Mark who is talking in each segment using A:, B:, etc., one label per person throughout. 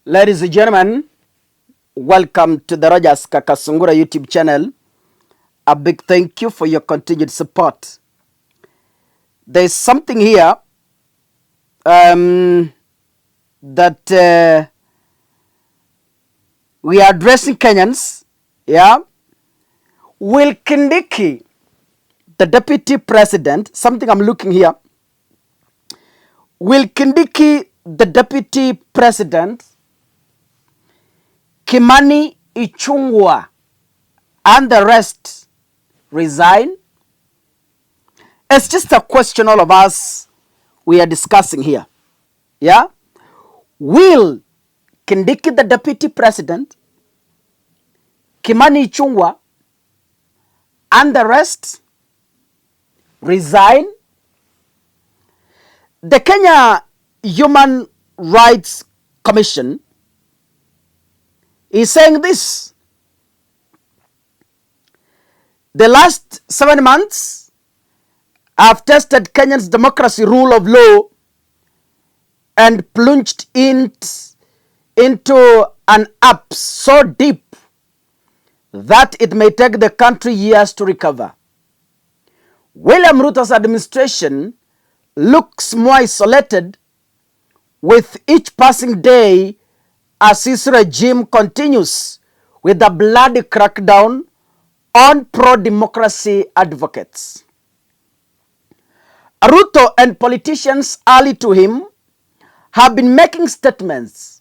A: Ladies and gentlemen, welcome to the Rogers Kakasungura YouTube channel. A big thank you for your continued support. There's something here that we are addressing Kenyans. Yeah. Will Kindiki, the deputy president, something I'm looking here. Will Kindiki, the deputy president, Kimani Ichung'wah, and the rest resign? It's just a question all of us we are discussing here. Yeah? Will Kindiki, the deputy president, Kimani Ichung'wah, and the rest resign? The Kenya Human Rights Commission is saying this. The last 7 months have tested Kenya's democracy, rule of law, and plunged into an up so deep that it may take the country years to recover. William Ruto's administration looks more isolated with each passing day as his regime continues with the bloody crackdown on pro-democracy advocates. Ruto and politicians allied to him have been making statements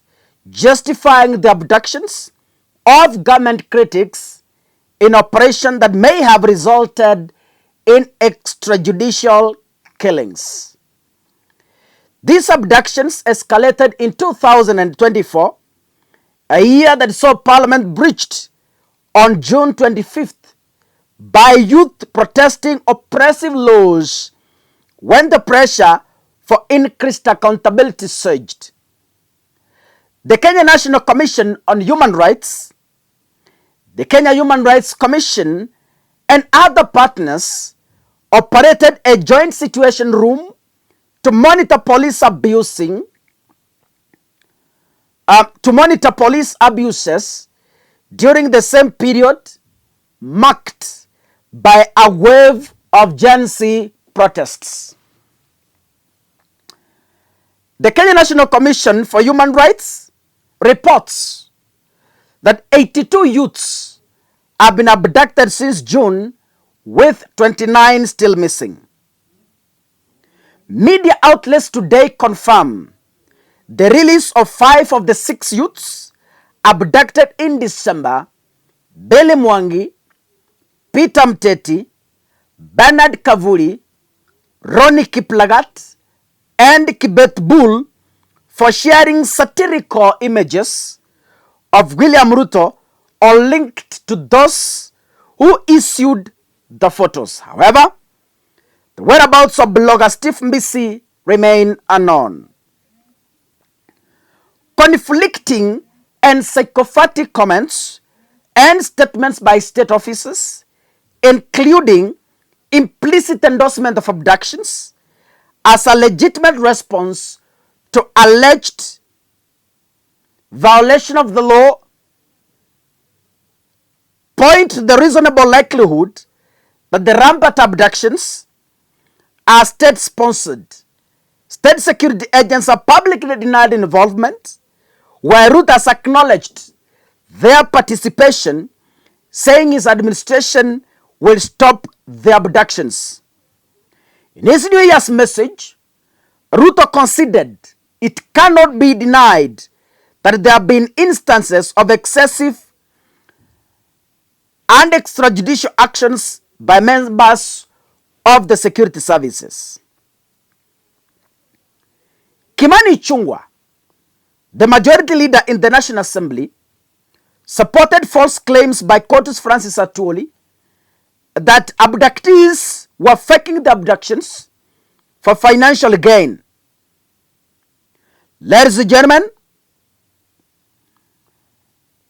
A: justifying the abductions of government critics in operation that may have resulted in extrajudicial killings. These abductions escalated in 2024, a year that saw Parliament breached on June 25th by youth protesting oppressive laws when the pressure for increased accountability surged. The Kenya National Commission on Human Rights, the Kenya Human Rights Commission, and other partners operated a joint situation room to monitor police abuses during the same period marked by a wave of Gen Z protests. The Kenya National Commission for Human Rights reports that 82 youths have been abducted since June, with 29 still missing. Media outlets today confirm the release of 5 of the 6 youths abducted in December: Billy Mwangi, Peter Mteti, Bernard Kavuli, Ronnie Kiplagat, and Kibet Bull for sharing satirical images of William Ruto or linked to those who issued the photos. However, the whereabouts of blogger Steve Mbisi remain unknown. Conflicting and psychopathic comments and statements by state officers, including implicit endorsement of abductions as a legitimate response to alleged violation of the law, point to the reasonable likelihood that the rampant abductions are state-sponsored. State security agents are publicly denied involvement, where Ruto has acknowledged their participation, saying his administration will stop the abductions. In his New Year's message, Ruto considered it cannot be denied that there have been instances of excessive and extrajudicial actions by members of the security services. Kimani Ichung'wah, the majority leader in the National Assembly, supported false claims by Kotus Francis Atwoli that abductees were faking the abductions for financial gain. Ladies and gentlemen,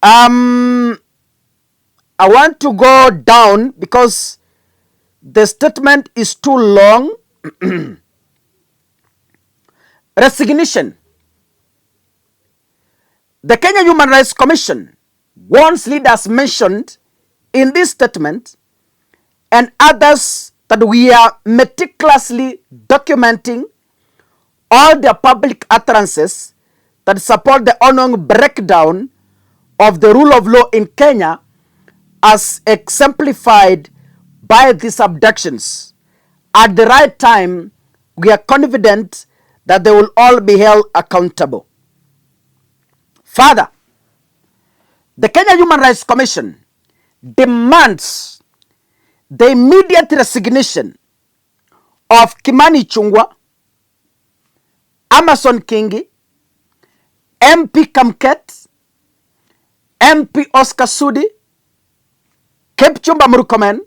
A: I want to go down because the statement is too long. Resignation. The Kenya Human Rights Commission warns leaders mentioned in this statement and others that we are meticulously documenting all their public utterances that support the ongoing breakdown of the rule of law in Kenya as exemplified by these abductions. At the right time, we are confident that they will all be held accountable. Further, the Kenya Human Rights Commission demands the immediate resignation of Kimani Ichung'wah, Amason Kingi, MP Kamket, MP Oscar Sudi, Kipchumba Murkomen,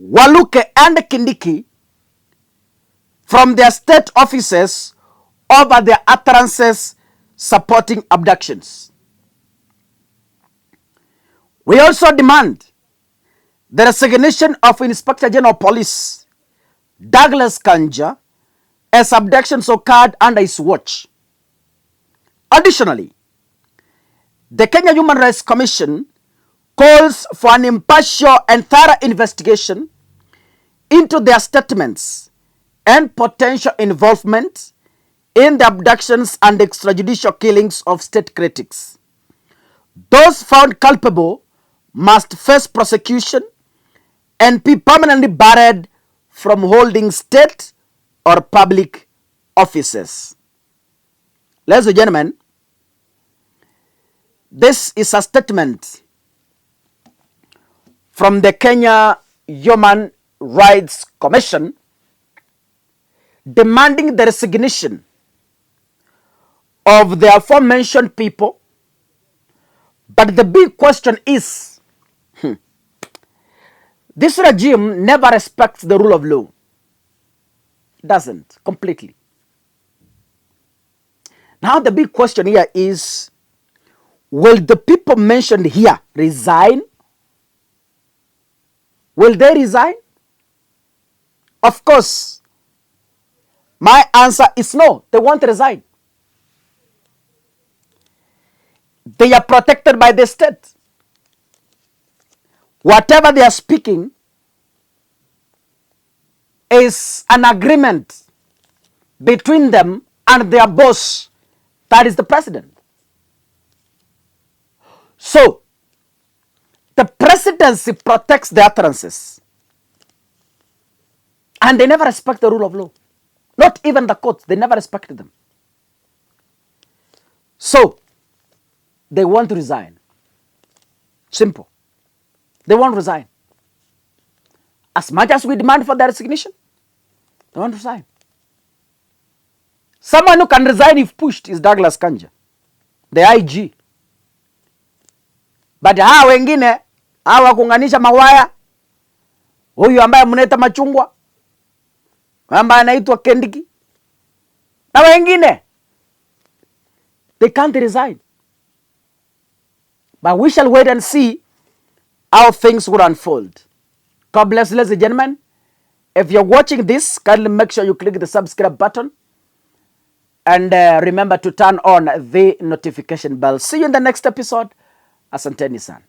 A: Waluke and Kindiki from their state offices over their utterances supporting abductions. We also demand the resignation of Inspector General of Police Douglas Kanja as abductions occurred under his watch. Additionally, the Kenya Human Rights Commission calls for an impartial and thorough investigation into their statements and potential involvement in the abductions and extrajudicial killings of state critics. Those found culpable must face prosecution and be permanently barred from holding state or public offices. Ladies and gentlemen, this is a statement from the Kenya Human Rights Commission demanding the resignation of the aforementioned people. But the big question is, this regime never respects the rule of law. It doesn't, completely. Now the big question here is, will the people mentioned here resign? Will they resign? Of course, my answer is no, they won't resign. They are protected by the state. Whatever they are speaking is an agreement between them and their boss, that is the president. So, the presidency protects the utterances. And they never respect the rule of law. Not even the courts, they never respected them. So, they won't resign. Simple. They won't resign. As much as we demand for their resignation, they won't resign. Someone who can resign if pushed is Douglas Kanja, the IG. But hawa wengine, hawa kuunganisha mawaya, huyu ambaye mnaita machungwa, ambaye anaitwa Kindiki, na wengine, they can't resign. But we shall wait and see how things will unfold. God bless, ladies and gentlemen. If you're watching this, kindly make sure you click the subscribe button. And remember to turn on the notification bell. See you in the next episode. Asanteni sana.